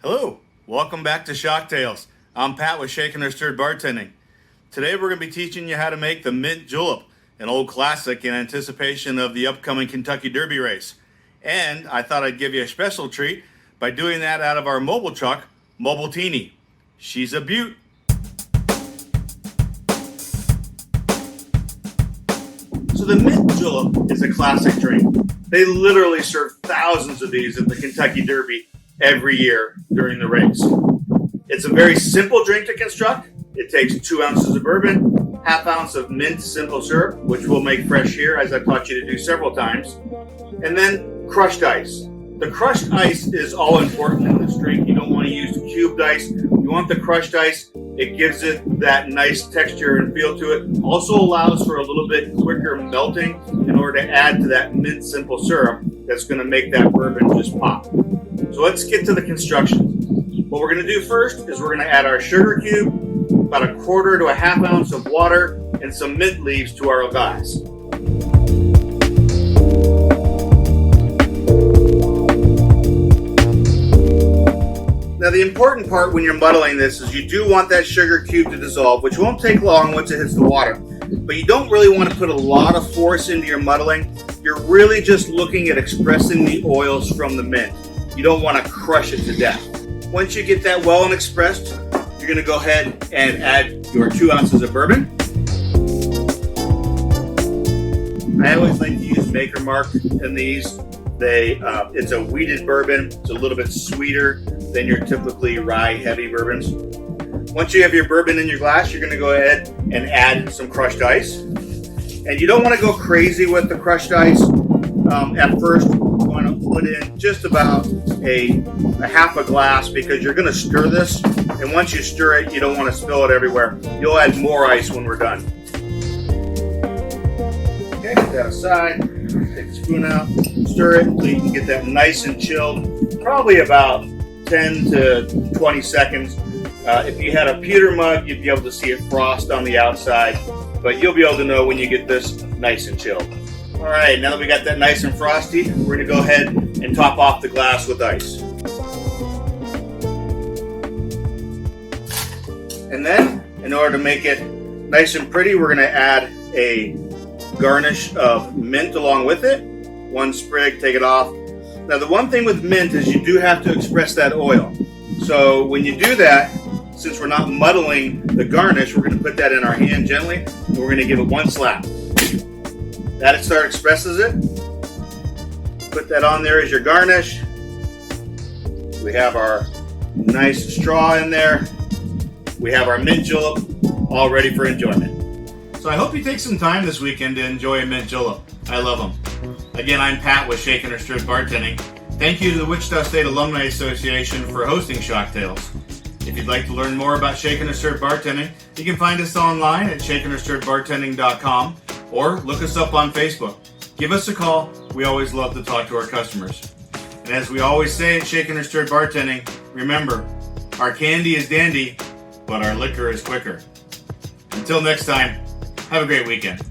Hello, welcome back to Shocktails. I'm Pat with Shaken or Stirred Bartending. Today we're going to be teaching you how to make the mint julep, an old classic in anticipation of the upcoming Kentucky Derby race. And I thought I'd give you a special treat by doing that out of our mobile truck, MobileTini. She's a beaut. So the mint julep is a classic drink. They literally serve thousands of these at the Kentucky Derby every year during the race. It's a very simple drink to construct. It takes 2 ounces of bourbon, ½ ounce of mint simple syrup, which we'll make fresh here as I've taught you to do several times, and then crushed ice. The crushed ice is all important in this drink. You don't want to use cubed ice. You want the crushed ice. It gives it that nice texture and feel to it. Also allows for a little bit quicker melting in order to add to that mint simple syrup that's going to make that bourbon just pop. So let's get to the construction. What we're going to do first is we're going to add our sugar cube, about 1/4 to ½ ounce of water, and some mint leaves to our glass. Now the important part when you're muddling this is you do want that sugar cube to dissolve, which won't take long once it hits the water. But you don't really want to put a lot of force into your muddling. You're really just looking at expressing the oils from the mint. You don't want to crush it to death. Once you get that well and expressed, you're going to go ahead and add your 2 ounces of bourbon. I always like to use Maker Mark in these. It's a wheated bourbon. It's a little bit sweeter than your typically rye heavy bourbons. Once you have your bourbon in your glass, you're going to go ahead and add some crushed ice. And you don't want to go crazy with the crushed ice. At first, you want to put in just about a ½ glass because you're going to stir this. And once you stir it, you don't want to spill it everywhere. You'll add more ice when we're done. Okay, put that aside. Take the spoon out, stir it so you can get that nice and chilled. Probably about 10 to 20 seconds. If you had a pewter mug, you'd be able to see it frost on the outside, but you'll be able to know when you get this nice and chilled. All right, now that we got that nice and frosty, we're going to go ahead and top off the glass with ice. And then, in order to make it nice and pretty, we're going to add a garnish of mint along with it. 1 sprig, take it off. Now the one thing with mint is you do have to express that oil. So when you do that, since we're not muddling the garnish, we're going to put that in our hand gently, and we're going to give it 1 slap. That start expresses it. Put that on there as your garnish. We have our nice straw in there. We have our mint julep all ready for enjoyment. So I hope you take some time this weekend to enjoy a mint julep. I love them. Again, I'm Pat with Shaken or Stirred Bartending. Thank you to the Wichita State Alumni Association for hosting Shocktails. If you'd like to learn more about Shaken or Stirred Bartending, you can find us online at shakenorStirredBartending.com or look us up on Facebook. Give us a call. We always love to talk to our customers. And as we always say at Shaken or Stirred Bartending, remember, our candy is dandy, but our liquor is quicker. Until next time, have a great weekend.